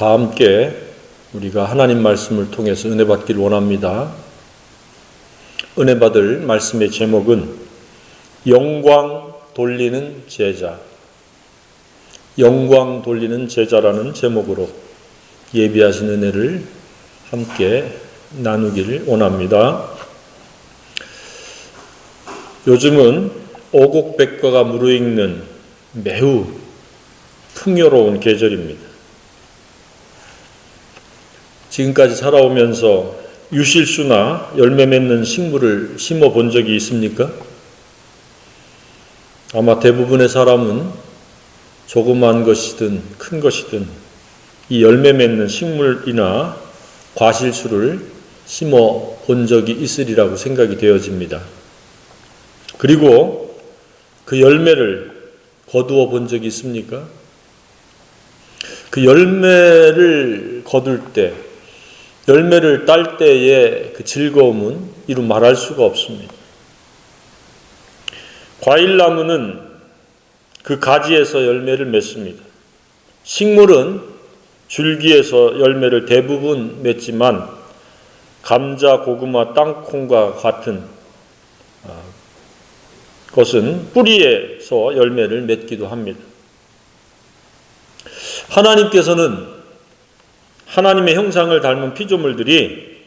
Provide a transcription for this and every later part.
다 함께 우리가 하나님 말씀을 통해서 은혜 받기를 원합니다. 은혜 받을 말씀의 제목은 영광 돌리는 제자, 영광 돌리는 제자라는 제목으로 예비하신 은혜를 함께 나누기를 원합니다. 요즘은 오곡백과가 무르익는 매우 풍요로운 계절입니다. 지금까지 살아오면서 유실수나 열매 맺는 식물을 심어 본 적이 있습니까? 아마 대부분의 사람은 조그만 것이든 큰 것이든 이 열매 맺는 식물이나 과실수를 심어 본 적이 있으리라고 생각이 되어집니다. 그리고 그 열매를 거두어 본 적이 있습니까? 그 열매를 거둘 때, 열매를 딸 때의 그 즐거움은 이루 말할 수가 없습니다. 과일나무는 그 가지에서 열매를 맺습니다. 식물은 줄기에서 열매를 대부분 맺지만 감자, 고구마, 땅콩과 같은 것은 뿌리에서 열매를 맺기도 합니다. 하나님께서는 하나님의 형상을 닮은 피조물들이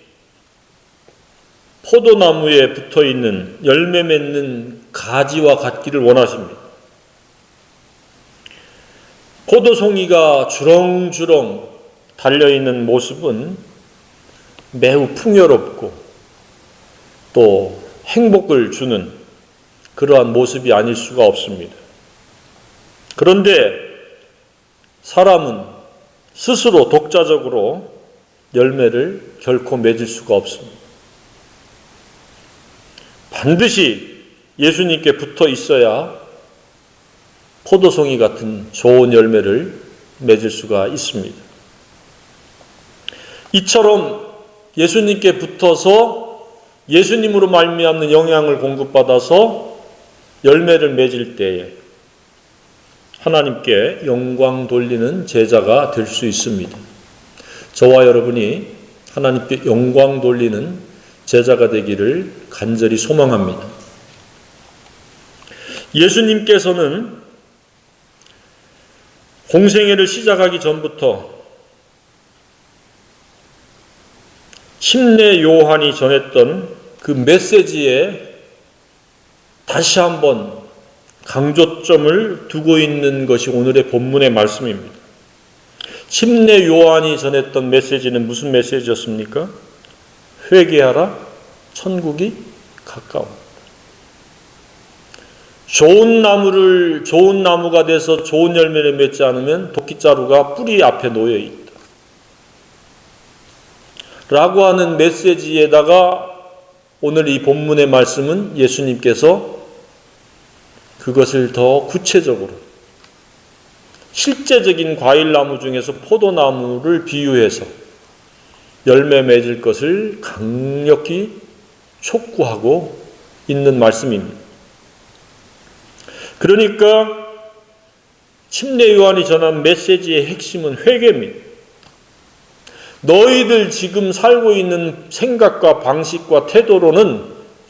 포도나무에 붙어있는 열매 맺는 가지와 같기를 원하십니다. 포도송이가 주렁주렁 달려있는 모습은 매우 풍요롭고 또 행복을 주는 그러한 모습이 아닐 수가 없습니다. 그런데 사람은 스스로 독자적으로 열매를 결코 맺을 수가 없습니다. 반드시 예수님께 붙어 있어야 포도송이 같은 좋은 열매를 맺을 수가 있습니다. 이처럼 예수님께 붙어서 예수님으로 말미암는 영향을 공급받아서 열매를 맺을 때에 하나님께 영광 돌리는 제자가 될 수 있습니다. 저와 여러분이 하나님께 영광 돌리는 제자가 되기를 간절히 소망합니다. 예수님께서는 공생애를 시작하기 전부터 침례 요한이 전했던 그 메시지에 다시 한번 강조점을 두고 있는 것이 오늘의 본문의 말씀입니다. 침례 요한이 전했던 메시지는 무슨 메시지였습니까? 회개하라, 천국이 가까워. 좋은 나무가 돼서 좋은 열매를 맺지 않으면 도끼자루가 뿌리 앞에 놓여 있다. 라고 하는 메시지에다가 오늘 이 본문의 말씀은 예수님께서 그것을 더 구체적으로 실제적인 과일나무 중에서 포도나무를 비유해서 열매 맺을 것을 강력히 촉구하고 있는 말씀입니다. 그러니까 침례 요한이 전한 메시지의 핵심은 회개입니다. 너희들 지금 살고 있는 생각과 방식과 태도로는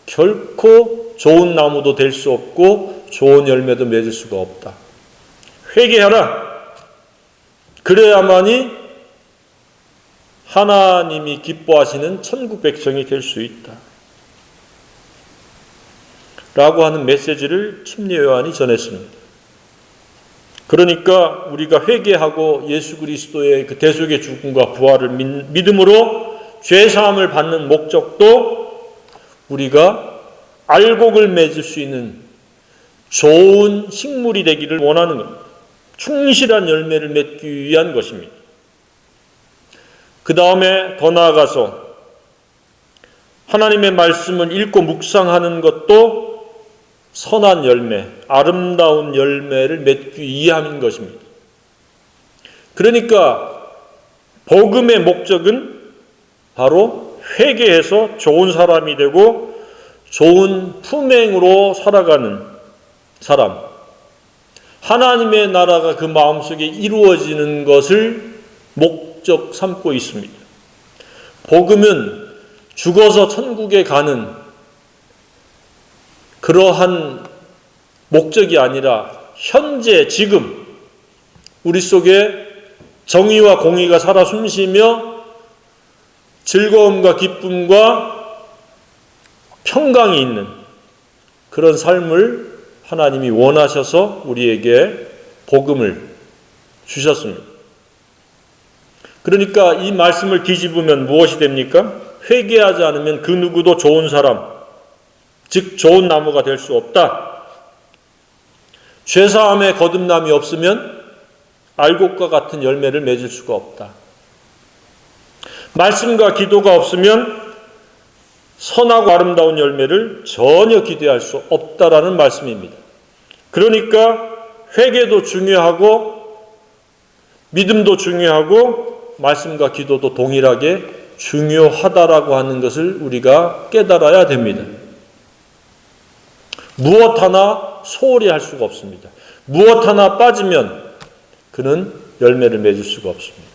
결코 좋은 나무도 될 수 없고 좋은 열매도 맺을 수가 없다. 회개하라. 그래야만이 하나님이 기뻐하시는 천국 백성이 될 수 있다. 라고 하는 메시지를 침례 요한이 전했습니다. 그러니까 우리가 회개하고 예수 그리스도의 그 대속의 죽음과 부활을 믿음으로 죄사함을 받는 목적도 우리가 알곡을 맺을 수 있는 좋은 식물이 되기를 원하는 겁니다. 충실한 열매를 맺기 위한 것입니다. 그 다음에 더 나아가서 하나님의 말씀을 읽고 묵상하는 것도 선한 열매, 아름다운 열매를 맺기 위함인 것입니다. 그러니까 복음의 목적은 바로 회개해서 좋은 사람이 되고 좋은 품행으로 살아가는 사람, 하나님의 나라가 그 마음속에 이루어지는 것을 목적 삼고 있습니다. 복음은 죽어서 천국에 가는 그러한 목적이 아니라 현재 지금 우리 속에 정의와 공의가 살아 숨쉬며 즐거움과 기쁨과 평강이 있는 그런 삶을 하나님이 원하셔서 우리에게 복음을 주셨습니다. 그러니까 이 말씀을 뒤집으면 무엇이 됩니까? 회개하지 않으면 그 누구도 좋은 사람, 즉 좋은 나무가 될 수 없다. 죄사함에 거듭남이 없으면 알곡과 같은 열매를 맺을 수가 없다. 말씀과 기도가 없으면 선하고 아름다운 열매를 전혀 기대할 수 없다라는 말씀입니다. 그러니까 회개도 중요하고 믿음도 중요하고 말씀과 기도도 동일하게 중요하다라고 하는 것을 우리가 깨달아야 됩니다. 무엇 하나 소홀히 할 수가 없습니다. 무엇 하나 빠지면 그는 열매를 맺을 수가 없습니다.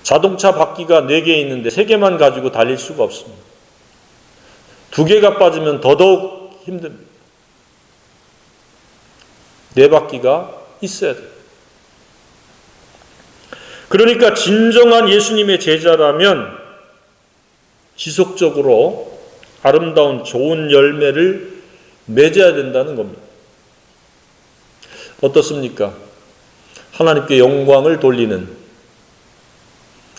자동차 바퀴가 4개 있는데 3개만 가지고 달릴 수가 없습니다. 2개가 빠지면 더더욱 힘듭니다. 4바퀴가 있어야 돼요. 그러니까 진정한 예수님의 제자라면 지속적으로 아름다운 좋은 열매를 맺어야 된다는 겁니다. 어떻습니까? 하나님께 영광을 돌리는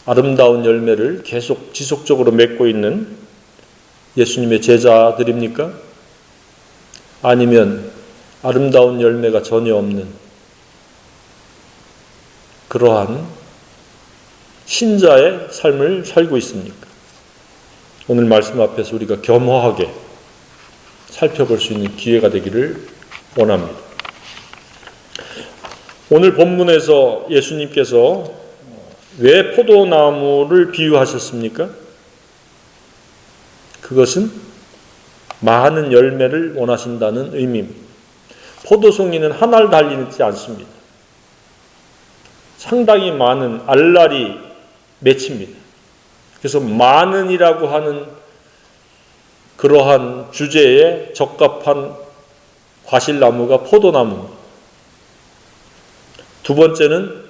아름다운 열매를 계속 지속적으로 맺고 있는 예수님의 제자들입니까? 아니면 아름다운 열매가 전혀 없는 그러한 신자의 삶을 살고 있습니까? 오늘 말씀 앞에서 우리가 겸허하게 살펴볼 수 있는 기회가 되기를 원합니다. 오늘 본문에서 예수님께서 왜 포도나무를 비유하셨습니까? 그것은 많은 열매를 원하신다는 의미입니다. 포도송이는 한 알 달리지 않습니다. 상당히 많은 알알이 맺힙니다. 그래서 많은이라고 하는 그러한 주제에 적합한 과실나무가 포도나무입니다. 두 번째는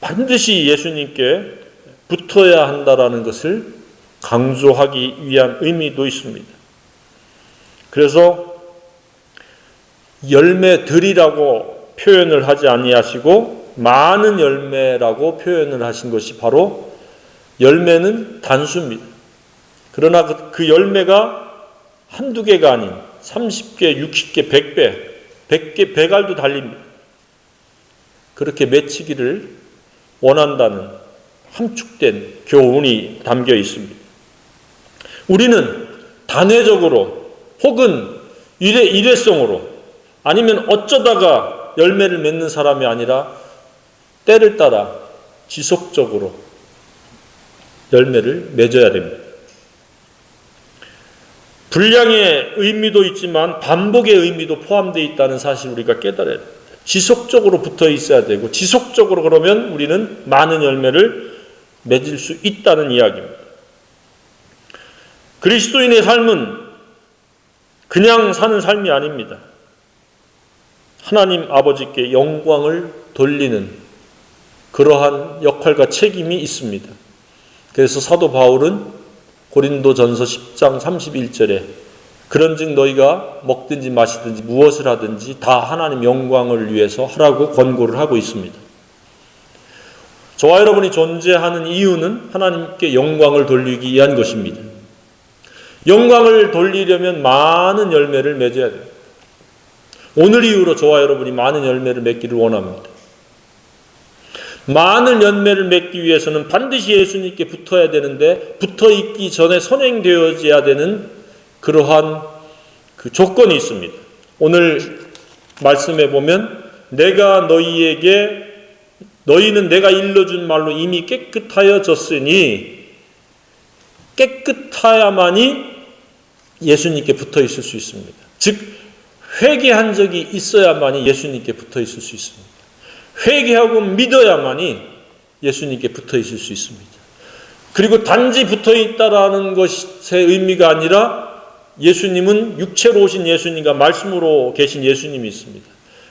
반드시 예수님께 붙어야 한다라는 것을 강조하기 위한 의미도 있습니다. 그래서 열매들이라고 표현을 하지 아니하시고 많은 열매라고 표현을 하신 것이 바로 열매는 단수입니다. 그러나 그 열매가 한두 개가 아닌 30개, 60개, 100배, 100개, 100알도 달립니다. 그렇게 맺히기를 원한다는 함축된 교훈이 담겨 있습니다. 우리는 단회적으로 혹은 일회성으로 아니면 어쩌다가 열매를 맺는 사람이 아니라 때를 따라 지속적으로 열매를 맺어야 됩니다. 분량의 의미도 있지만 반복의 의미도 포함되어 있다는 사실 우리가 깨달아야 됩니다. 지속적으로 붙어 있어야 되고 지속적으로 그러면 우리는 많은 열매를 맺을 수 있다는 이야기입니다. 그리스도인의 삶은 그냥 사는 삶이 아닙니다. 하나님 아버지께 영광을 돌리는 그러한 역할과 책임이 있습니다. 그래서 사도 바울은 고린도전서 10장 31절에 그런즉 너희가 먹든지 마시든지 무엇을 하든지 다 하나님 영광을 위해서 하라고 권고를 하고 있습니다. 저와 여러분이 존재하는 이유는 하나님께 영광을 돌리기 위한 것입니다. 영광을 돌리려면 많은 열매를 맺어야 돼요. 오늘 이후로 저와 여러분이 많은 열매를 맺기를 원합니다. 많은 열매를 맺기 위해서는 반드시 예수님께 붙어야 되는데 붙어 있기 전에 선행되어져야 되는 그러한 그 조건이 있습니다. 오늘 말씀해 보면 내가 너희는 내가 일러준 말로 이미 깨끗하여졌으니 깨끗하야만이 예수님께 붙어 있을 수 있습니다. 즉 회개한 적이 있어야만이 예수님께 붙어 있을 수 있습니다. 회개하고 믿어야만이 예수님께 붙어 있을 수 있습니다. 그리고 단지 붙어 있다라는 것의 의미가 아니라 예수님은 육체로 오신 예수님과 말씀으로 계신 예수님이 있습니다.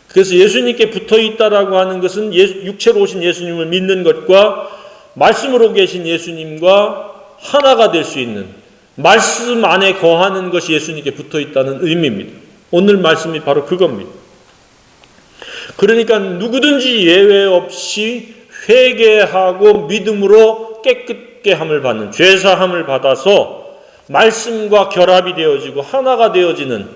그래서 예수님께 붙어 있다라고 하는 것은 육체로 오신 예수님을 믿는 것과 말씀으로 계신 예수님과 하나가 될 수 있는, 말씀 안에 거하는 것이 예수님께 붙어 있다는 의미입니다. 오늘 말씀이 바로 그겁니다. 그러니까 누구든지 예외 없이 회개하고 믿음으로 깨끗게 함을 받는, 죄사함을 받아서 말씀과 결합이 되어지고 하나가 되어지는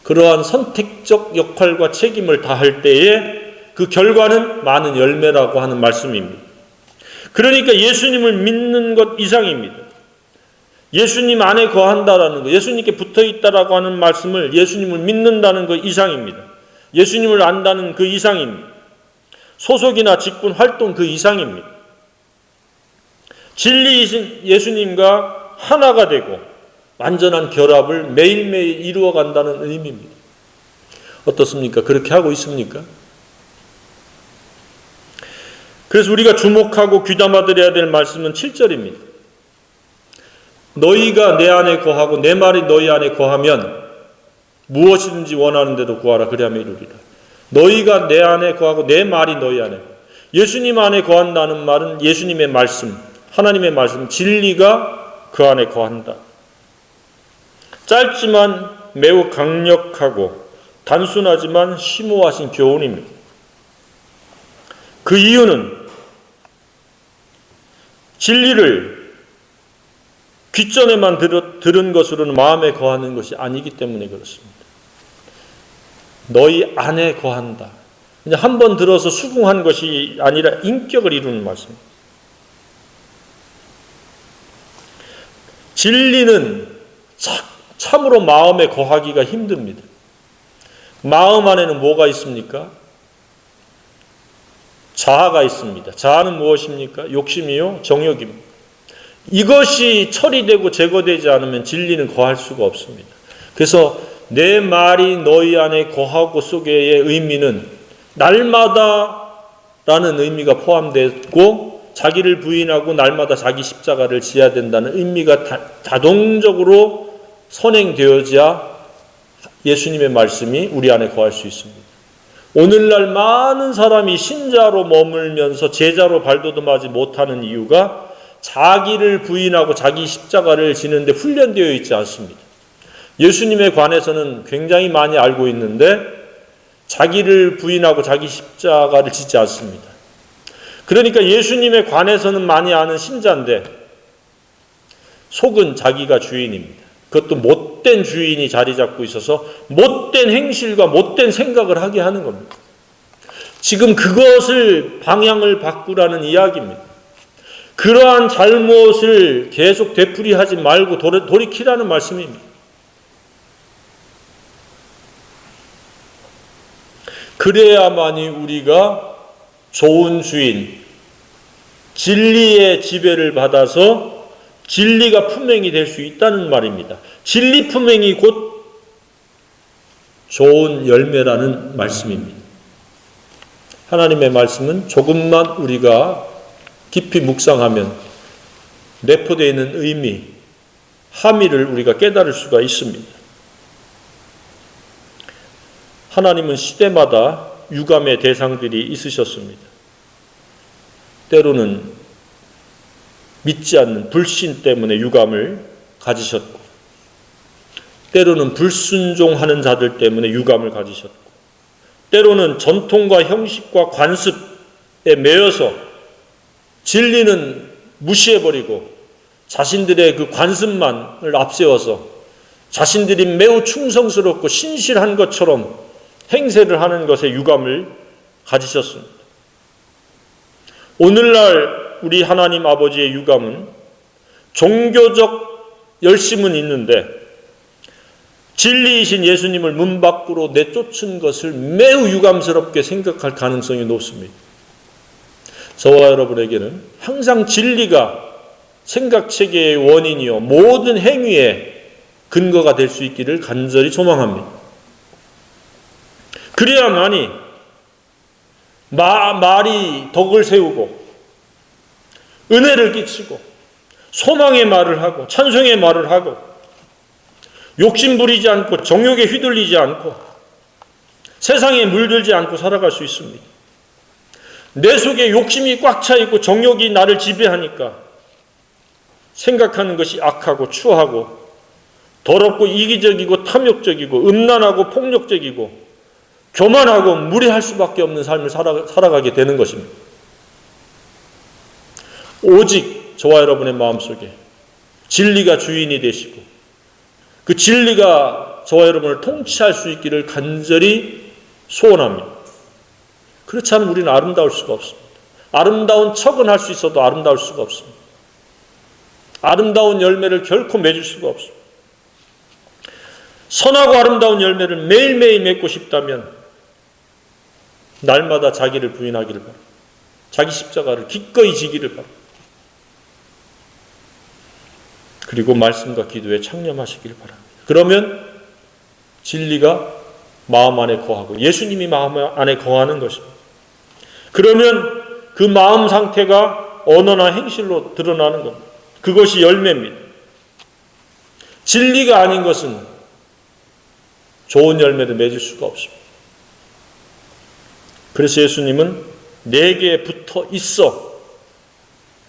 그러한 선택적 역할과 책임을 다할 때에 그 결과는 많은 열매라고 하는 말씀입니다. 그러니까 예수님을 믿는 것 이상입니다. 예수님 안에 거한다라는 것, 예수님께 붙어 있다라고 하는 말씀을 예수님을 믿는다는 것 이상입니다. 예수님을 안다는 그 이상입니다. 소속이나 직분, 활동 그 이상입니다. 진리이신 예수님과 하나가 되고 완전한 결합을 매일매일 이루어간다는 의미입니다. 어떻습니까? 그렇게 하고 있습니까? 그래서 우리가 주목하고 귀담아들여야 될 말씀은 7절입니다. 너희가 내 안에 거하고 내 말이 너희 안에 거하면 무엇이든지 원하는 대로 구하라 그리하면 이루리라. 너희가 내 안에 거하고 내 말이 너희 안에, 예수님 안에 거한다는 말은 예수님의 말씀, 하나님의 말씀, 진리가 그 안에 거한다. 짧지만 매우 강력하고 단순하지만 심오하신 교훈입니다. 그 이유는 진리를 귓전에만 들은 것으로는 마음에 거하는 것이 아니기 때문에 그렇습니다. 너희 안에 거한다. 그냥 한 번 들어서 수긍한 것이 아니라 인격을 이루는 말씀입니다. 진리는 참으로 마음에 거하기가 힘듭니다. 마음 안에는 뭐가 있습니까? 자아가 있습니다. 자아는 무엇입니까? 욕심이요, 정욕입니다. 이것이 처리되고 제거되지 않으면 진리는 거할 수가 없습니다. 그래서 내 말이 너희 안에 거하고 속에의 의미는 날마다라는 의미가 포함되고 자기를 부인하고 날마다 자기 십자가를 지어야 된다는 의미가 자동적으로 선행되어져야 예수님의 말씀이 우리 안에 거할 수 있습니다. 오늘날 많은 사람이 신자로 머물면서 제자로 발돋움하지 못하는 이유가 자기를 부인하고 자기 십자가를 지는데 훈련되어 있지 않습니다. 예수님에 관해서는 굉장히 많이 알고 있는데 자기를 부인하고 자기 십자가를 지지 않습니다. 그러니까 예수님에 관해서는 많이 아는 신자인데 속은 자기가 주인입니다. 그것도 못된 주인이 자리 잡고 있어서 못된 행실과 못된 생각을 하게 하는 겁니다. 지금 그것을 방향을 바꾸라는 이야기입니다. 그러한 잘못을 계속 되풀이하지 말고 돌이키라는 말씀입니다. 그래야만이 우리가 좋은 주인, 진리의 지배를 받아서 진리가 품행이 될 수 있다는 말입니다. 진리 품행이 곧 좋은 열매라는 말씀입니다. 하나님의 말씀은 조금만 우리가 깊이 묵상하면 내포되어 있는 의미, 함의를 우리가 깨달을 수가 있습니다. 하나님은 시대마다 유감의 대상들이 있으셨습니다. 때로는 믿지 않는 불신 때문에 유감을 가지셨고, 때로는 불순종하는 자들 때문에 유감을 가지셨고, 때로는 전통과 형식과 관습에 매여서 진리는 무시해버리고 자신들의 그 관습만을 앞세워서 자신들이 매우 충성스럽고 신실한 것처럼 행세를 하는 것에 유감을 가지셨습니다. 오늘날 우리 하나님 아버지의 유감은 종교적 열심은 있는데 진리이신 예수님을 문 밖으로 내쫓은 것을 매우 유감스럽게 생각할 가능성이 높습니다. 저와 여러분에게는 항상 진리가 생각체계의 원인이요 모든 행위의 근거가 될 수 있기를 간절히 소망합니다. 그래야만이 말이 덕을 세우고 은혜를 끼치고 소망의 말을 하고 찬송의 말을 하고 욕심 부리지 않고 정욕에 휘둘리지 않고 세상에 물들지 않고 살아갈 수 있습니다. 내 속에 욕심이 꽉 차 있고 정욕이 나를 지배하니까 생각하는 것이 악하고 추하고 더럽고 이기적이고 탐욕적이고 음란하고 폭력적이고 교만하고 무례할 수밖에 없는 삶을 살아가게 되는 것입니다. 오직 저와 여러분의 마음속에 진리가 주인이 되시고 그 진리가 저와 여러분을 통치할 수 있기를 간절히 소원합니다. 그렇지 않으면 우리는 아름다울 수가 없습니다. 아름다운 척은 할 수 있어도 아름다울 수가 없습니다. 아름다운 열매를 결코 맺을 수가 없습니다. 선하고 아름다운 열매를 매일매일 맺고 싶다면 날마다 자기를 부인하기를 바랍니다. 자기 십자가를 기꺼이 지기를 바랍니다. 그리고 말씀과 기도에 창념하시기를 바랍니다. 그러면 진리가 마음 안에 거하고 예수님이 마음 안에 거하는 것입니다. 그러면 그 마음 상태가 언어나 행실로 드러나는 겁니다. 그것이 열매입니다. 진리가 아닌 것은 좋은 열매를 맺을 수가 없습니다. 그래서 예수님은 내게 붙어 있어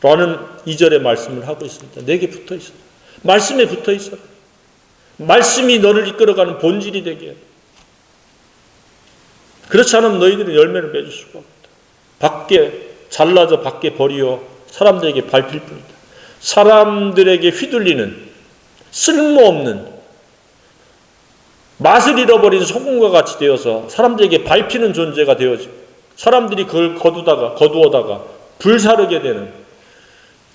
라는 2절의 말씀을 하고 있습니다. 내게 붙어 있어. 말씀에 붙어 있어. 말씀이 너를 이끌어가는 본질이 되게 해. 그렇지 않으면 너희들은 열매를 맺을 수가 없다. 밖에 잘라져 밖에 버리어 사람들에게 밟힐 뿐이다. 사람들에게 휘둘리는 쓸모없는 맛을 잃어버린 소금과 같이 되어서 사람들에게 밟히는 존재가 되어지고 사람들이 그걸 거두어다가 불사르게 되는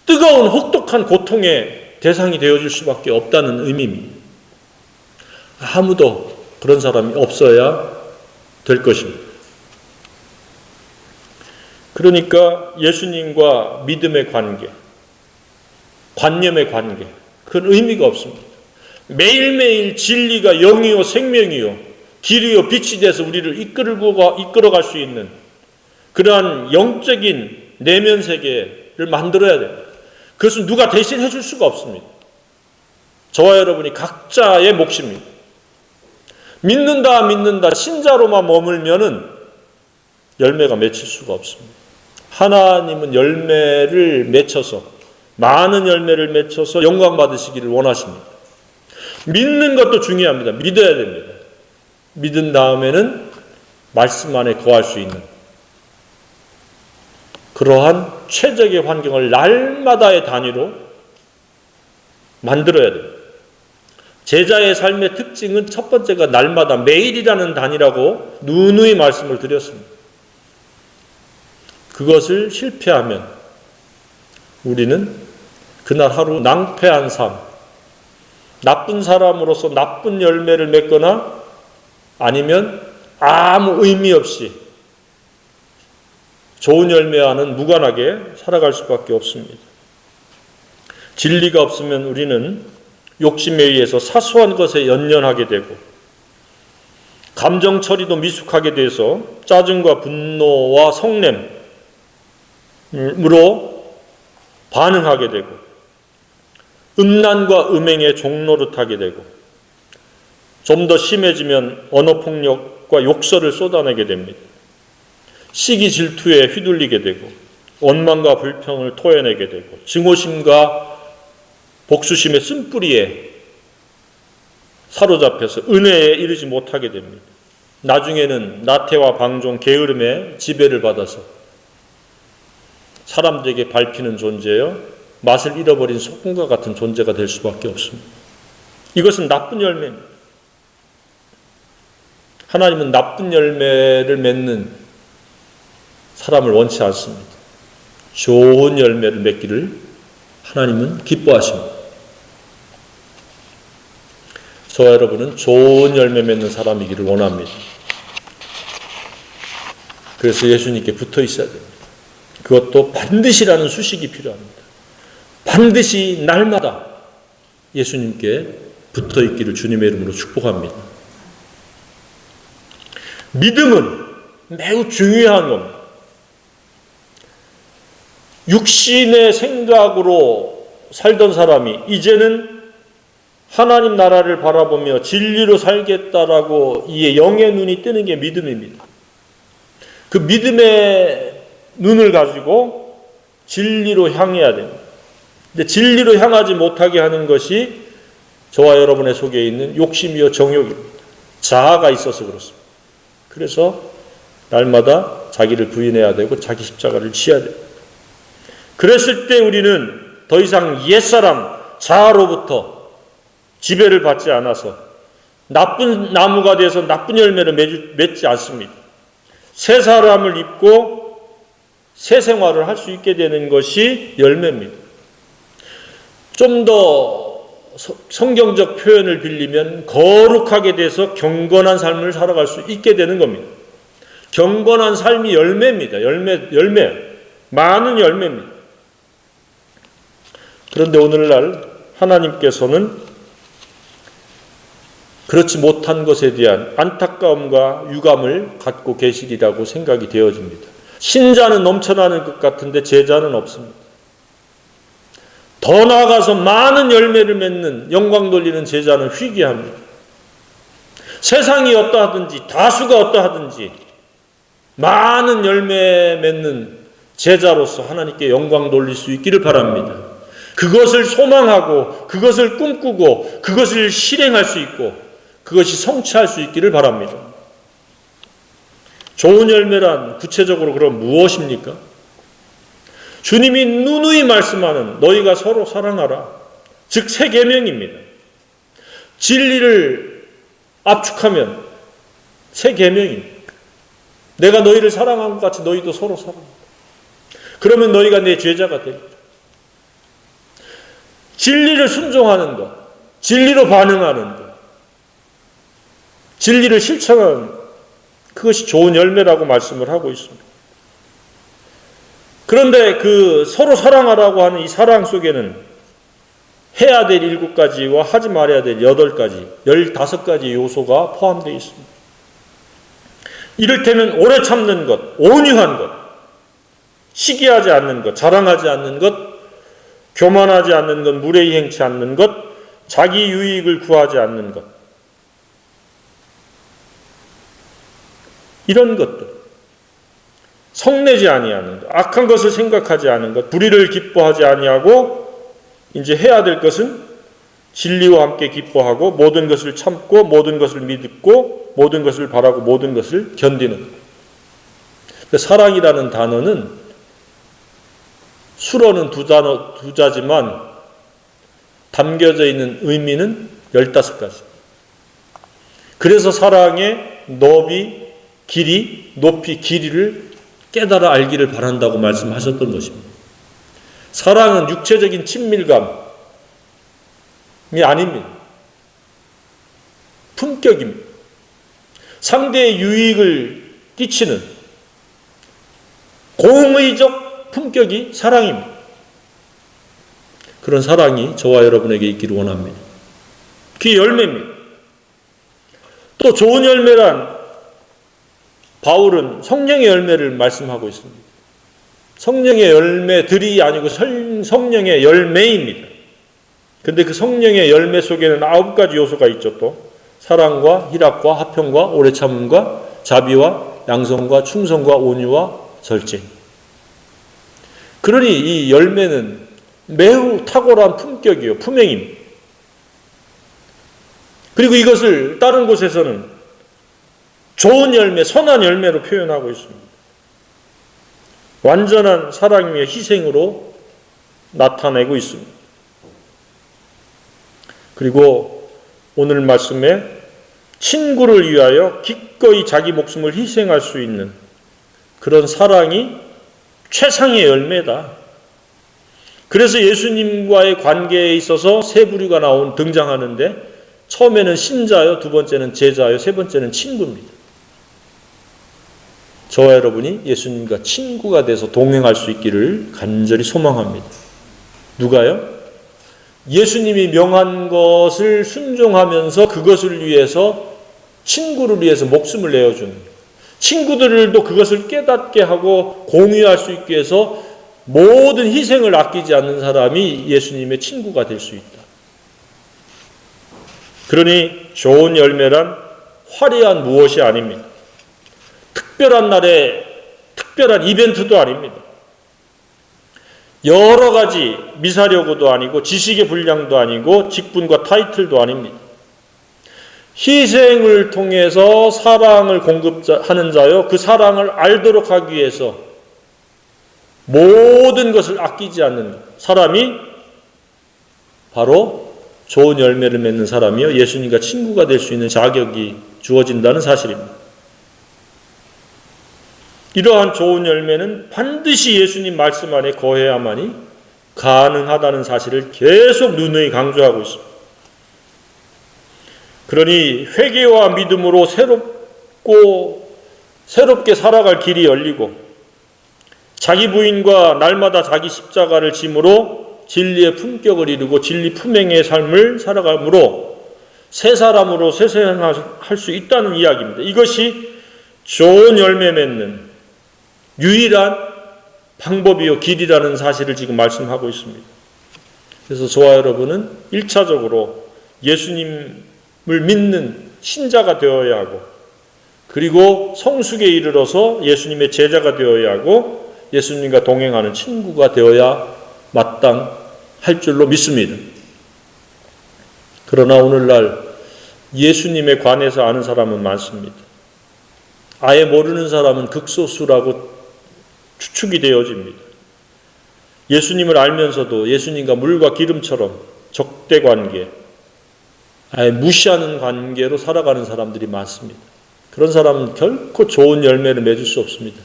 뜨거운 혹독한 고통의 대상이 되어줄 수밖에 없다는 의미입니다. 아무도 그런 사람이 없어야 될 것입니다. 그러니까 예수님과 믿음의 관계, 관념의 관계, 그건 의미가 없습니다. 매일매일 진리가 영이요 생명이요 길이요 빛이 돼서 우리를 이끌어갈 수 있는 그러한 영적인 내면 세계를 만들어야 됩니다. 그것은 누가 대신 해줄 수가 없습니다. 저와 여러분이 각자의 몫입니다. 믿는다 신자로만 머물면은 열매가 맺힐 수가 없습니다. 하나님은 열매를 맺혀서 많은 열매를 맺혀서 영광 받으시기를 원하십니다. 믿는 것도 중요합니다. 믿어야 됩니다. 믿은 다음에는 말씀 안에 거할 수 있는 그러한 최적의 환경을 날마다의 단위로 만들어야 됩니다. 제자의 삶의 특징은 첫 번째가 날마다 매일이라는 단위라고 누누이 말씀을 드렸습니다. 그것을 실패하면 우리는 그날 하루 낭패한 삶, 나쁜 사람으로서 나쁜 열매를 맺거나 아니면 아무 의미 없이 좋은 열매와는 무관하게 살아갈 수밖에 없습니다. 진리가 없으면 우리는 욕심에 의해서 사소한 것에 연연하게 되고 감정 처리도 미숙하게 돼서 짜증과 분노와 성냄으로 반응하게 되고 음란과 음행의 종노릇하게 되고 좀 더 심해지면 언어폭력과 욕설을 쏟아내게 됩니다. 시기 질투에 휘둘리게 되고 원망과 불평을 토해내게 되고 증오심과 복수심의 쓴뿌리에 사로잡혀서 은혜에 이르지 못하게 됩니다. 나중에는 나태와 방종, 게으름에 지배를 받아서 사람들에게 밟히는 존재요, 맛을 잃어버린 소금과 같은 존재가 될 수밖에 없습니다. 이것은 나쁜 열매입니다. 하나님은 나쁜 열매를 맺는 사람을 원치 않습니다. 좋은 열매를 맺기를 하나님은 기뻐하십니다. 저와 여러분은 좋은 열매 맺는 사람이기를 원합니다. 그래서 예수님께 붙어 있어야 됩니다. 그것도 반드시라는 수식이 필요합니다. 반드시 날마다 예수님께 붙어 있기를 주님의 이름으로 축복합니다. 믿음은 매우 중요한 겁니다. 육신의 생각으로 살던 사람이 이제는 하나님 나라를 바라보며 진리로 살겠다라고 이에 영의 눈이 뜨는 게 믿음입니다. 그 믿음의 눈을 가지고 진리로 향해야 됩니다. 근데 진리로 향하지 못하게 하는 것이 저와 여러분의 속에 있는 욕심이요 정욕입니다. 자아가 있어서 그렇습니다. 그래서 날마다 자기를 부인해야 되고 자기 십자가를 지어야 됩니다. 그랬을 때 우리는 더 이상 옛사람 자아로부터 지배를 받지 않아서 나쁜 나무가 돼서 나쁜 열매를 맺지 않습니다. 새 사람을 입고 새 생활을 할 수 있게 되는 것이 열매입니다. 좀 더 성경적 표현을 빌리면 거룩하게 돼서 경건한 삶을 살아갈 수 있게 되는 겁니다. 경건한 삶이 열매입니다. 열매. 많은 열매입니다. 그런데 오늘날 하나님께서는 그렇지 못한 것에 대한 안타까움과 유감을 갖고 계시리라고 생각이 되어집니다. 신자는 넘쳐나는 것 같은데 제자는 없습니다. 더 나아가서 많은 열매를 맺는 영광 돌리는 제자는 희귀합니다. 세상이 어떠하든지 다수가 어떠하든지 많은 열매 맺는 제자로서 하나님께 영광 돌릴 수 있기를 바랍니다. 그것을 소망하고 그것을 꿈꾸고 그것을 실행할 수 있고 그것이 성취할 수 있기를 바랍니다. 좋은 열매란 구체적으로 그럼 무엇입니까? 주님이 누누이 말씀하는 너희가 서로 사랑하라. 즉 새 계명입니다. 진리를 압축하면 새 계명입니다. 내가 너희를 사랑한 것 같이 너희도 서로 사랑한다. 그러면 너희가 내 제자가 되겠다. 진리를 순종하는 것, 진리로 반응하는 것, 진리를 실천하는 것, 그것이 좋은 열매라고 말씀을 하고 있습니다. 그런데 그 서로 사랑하라고 하는 이 사랑 속에는 해야 될 7가지와 하지 말아야 될 8가지, 15가지 요소가 포함되어 있습니다. 이를테면 오래 참는 것, 온유한 것, 시기하지 않는 것, 자랑하지 않는 것, 교만하지 않는 것, 무례히 행치 않는 것, 자기 유익을 구하지 않는 것. 이런 것들. 성내지 아니하는 것, 악한 것을 생각하지 않은 것, 불의를 기뻐하지 아니하고 이제 해야 될 것은 진리와 함께 기뻐하고 모든 것을 참고 모든 것을 믿고 모든 것을 바라고 모든 것을 견디는 것. 사랑이라는 단어는 수로는 두 자지만 담겨져 있는 의미는 15가지. 그래서 사랑의 높이, 길이를 깨달아 알기를 바란다고 말씀하셨던 것입니다. 사랑은 육체적인 친밀감이 아닙니다. 품격입니다. 상대의 유익을 끼치는 공의적 품격이 사랑입니다. 그런 사랑이 저와 여러분에게 있기를 원합니다. 그게 열매입니다. 또 좋은 열매란 바울은 성령의 열매를 말씀하고 있습니다. 성령의 열매들이 아니고 성령의 열매입니다. 그런데 그 성령의 열매 속에는 9가지 요소가 있죠. 또 사랑과 희락과 화평과 오래 참음과 자비와 양성과 충성과 온유와 절제. 그러니 이 열매는 매우 탁월한 품격이요, 품행입니다. 그리고 이것을 다른 곳에서는 좋은 열매, 선한 열매로 표현하고 있습니다. 완전한 사랑이며 희생으로 나타내고 있습니다. 그리고 오늘 말씀에 친구를 위하여 기꺼이 자기 목숨을 희생할 수 있는 그런 사랑이 최상의 열매다. 그래서 예수님과의 관계에 있어서 세 부류가 등장하는데 처음에는 신자요, 두 번째는 제자요, 세 번째는 친구입니다. 저와 여러분이 예수님과 친구가 돼서 동행할 수 있기를 간절히 소망합니다. 누가요? 예수님이 명한 것을 순종하면서 그것을 위해서 친구를 위해서 목숨을 내어주는 친구들도 그것을 깨닫게 하고 공유할 수 있게 해서 모든 희생을 아끼지 않는 사람이 예수님의 친구가 될 수 있다. 그러니 좋은 열매란 화려한 무엇이 아닙니다. 특별한 날에 특별한 이벤트도 아닙니다. 여러 가지 미사려고도 아니고 지식의 분량도 아니고 직분과 타이틀도 아닙니다. 희생을 통해서 사랑을 공급하는 자요, 그 사랑을 알도록 하기 위해서 모든 것을 아끼지 않는 사람이 바로 좋은 열매를 맺는 사람이요, 예수님과 친구가 될 수 있는 자격이 주어진다는 사실입니다. 이러한 좋은 열매는 반드시 예수님 말씀 안에 거해야만이 가능하다는 사실을 계속 누누이 강조하고 있습니다. 그러니 회개와 믿음으로 새롭게 살아갈 길이 열리고 자기 부인과 날마다 자기 십자가를 짐으로 진리의 품격을 이루고 진리 품행의 삶을 살아감으로 새 사람으로 새생할 수 있다는 이야기입니다. 이것이 좋은 열매 맺는 유일한 방법이요 길이라는 사실을 지금 말씀하고 있습니다. 그래서 저와 여러분은 1차적으로 예수님을 믿는 신자가 되어야 하고, 그리고 성숙에 이르러서 예수님의 제자가 되어야 하고 예수님과 동행하는 친구가 되어야 마땅할 줄로 믿습니다. 그러나 오늘날 예수님에 관해서 아는 사람은 많습니다. 아예 모르는 사람은 극소수라고 추측이 되어집니다. 예수님을 알면서도 예수님과 물과 기름처럼 적대 관계, 아예 무시하는 관계로 살아가는 사람들이 많습니다. 그런 사람은 결코 좋은 열매를 맺을 수 없습니다.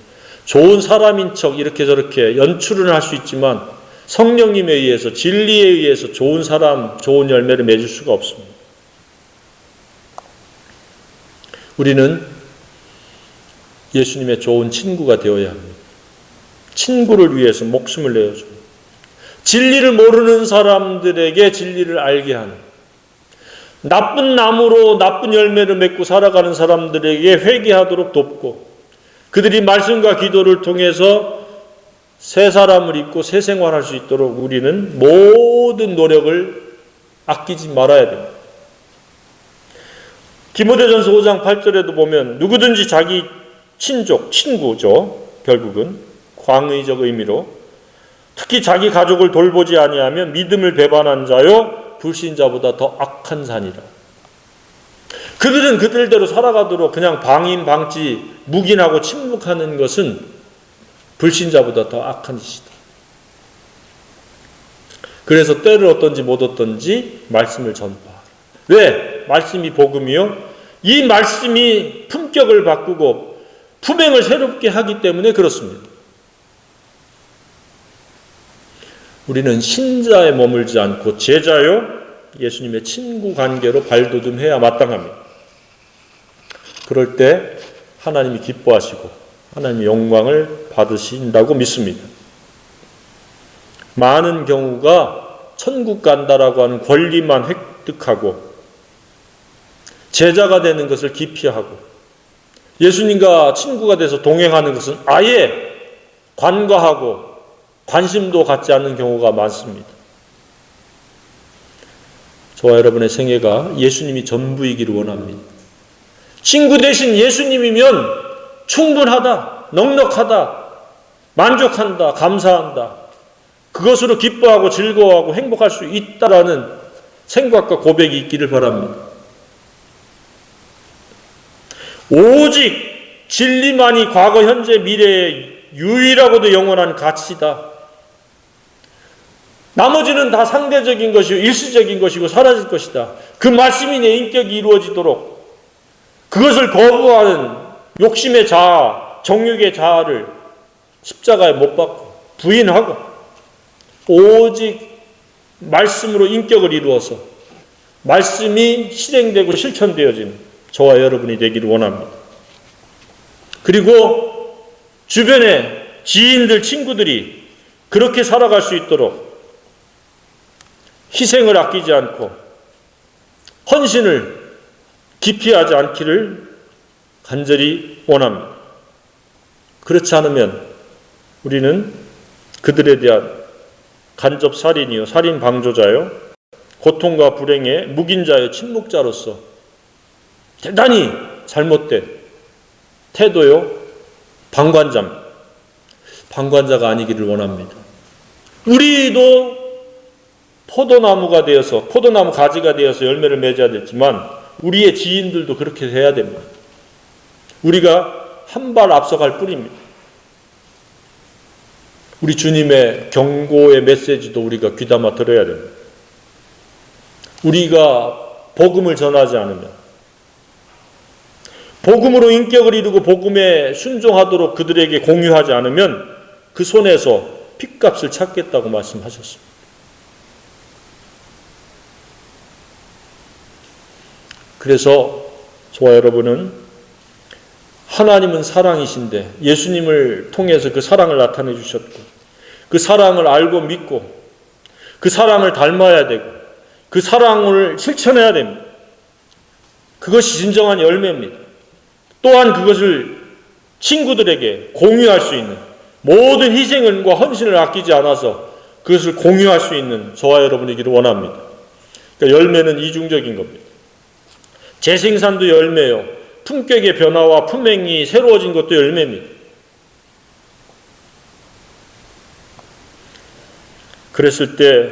좋은 사람인 척 이렇게 저렇게 연출은 할 수 있지만 성령님에 의해서, 진리에 의해서 좋은 사람, 좋은 열매를 맺을 수가 없습니다. 우리는 예수님의 좋은 친구가 되어야 합니다. 친구를 위해서 목숨을 내어줍니다. 진리를 모르는 사람들에게 진리를 알게 하는, 나쁜 나무로 나쁜 열매를 맺고 살아가는 사람들에게 회개하도록 돕고, 그들이 말씀과 기도를 통해서 새 사람을 입고 새 생활할 수 있도록 우리는 모든 노력을 아끼지 말아야 됩니다. 디모데전서 5장 8절에도 보면 누구든지 자기 친족, 친구죠. 결국은 광의적 의미로 특히 자기 가족을 돌보지 아니하면 믿음을 배반한 자요 불신자보다 더 악한 자니라. 그들은 그들대로 살아가도록 그냥 방임방치, 묵인하고 침묵하는 것은 불신자보다 더 악한 짓이다. 그래서 때를 얻든지 못 얻든지 말씀을 전파하라. 왜? 말씀이 복음이요. 이 말씀이 품격을 바꾸고 품행을 새롭게 하기 때문에 그렇습니다. 우리는 신자에 머물지 않고 제자요 예수님의 친구 관계로 발돋움해야 마땅합니다. 그럴 때 하나님이 기뻐하시고 하나님의 영광을 받으신다고 믿습니다. 많은 경우가 천국 간다라고 하는 권리만 획득하고 제자가 되는 것을 기피하고 예수님과 친구가 돼서 동행하는 것은 아예 관과하고 관심도 갖지 않는 경우가 많습니다. 저와 여러분의 생애가 예수님이 전부이기를 원합니다. 친구 대신 예수님이면 충분하다, 넉넉하다, 만족한다, 감사한다. 그것으로 기뻐하고 즐거워하고 행복할 수 있다라는 생각과 고백이 있기를 바랍니다. 오직 진리만이 과거, 현재, 미래의 유일하고도 영원한 가치다. 나머지는 다 상대적인 것이고 일시적인 것이고 사라질 것이다. 그 말씀이 내 인격이 이루어지도록 그것을 거부하는 욕심의 자아, 정욕의 자아를 십자가에 못 박고 부인하고 오직 말씀으로 인격을 이루어서 말씀이 실행되고 실천되어지는 저와 여러분이 되기를 원합니다. 그리고 주변의 지인들, 친구들이 그렇게 살아갈 수 있도록 희생을 아끼지 않고 헌신을 기피하지 않기를 간절히 원합니다. 그렇지 않으면 우리는 그들에 대한 간접 살인이요, 살인 방조자요, 고통과 불행의 묵인자요, 침묵자로서 대단히 잘못된 태도요, 방관자입니다. 방관자가 아니기를 원합니다. 우리도 포도나무가 되어서, 포도나무 가지가 되어서 열매를 맺어야 되지만 우리의 지인들도 그렇게 해야 됩니다. 우리가 한 발 앞서갈 뿐입니다. 우리 주님의 경고의 메시지도 우리가 귀담아 들어야 됩니다. 우리가 복음을 전하지 않으면, 복음으로 인격을 이루고 복음에 순종하도록 그들에게 공유하지 않으면 그 손에서 핏값을 찾겠다고 말씀하셨습니다. 그래서 저와 여러분은 하나님은 사랑이신데 예수님을 통해서 그 사랑을 나타내 주셨고 그 사랑을 알고 믿고 그 사랑을 닮아야 되고 그 사랑을 실천해야 됩니다. 그것이 진정한 열매입니다. 또한 그것을 친구들에게 공유할 수 있는, 모든 희생과 헌신을 아끼지 않아서 그것을 공유할 수 있는 저와 여러분이기를 원합니다. 그러니까 열매는 이중적인 겁니다. 재생산도 열매요, 품격의 변화와 품행이 새로워진 것도 열매입니다. 그랬을 때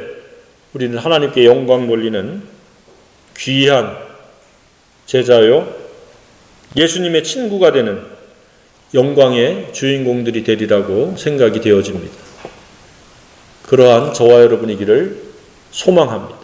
우리는 하나님께 영광 돌리는 귀한 제자요, 예수님의 친구가 되는 영광의 주인공들이 되리라고 생각이 되어집니다. 그러한 저와 여러분이기를 소망합니다.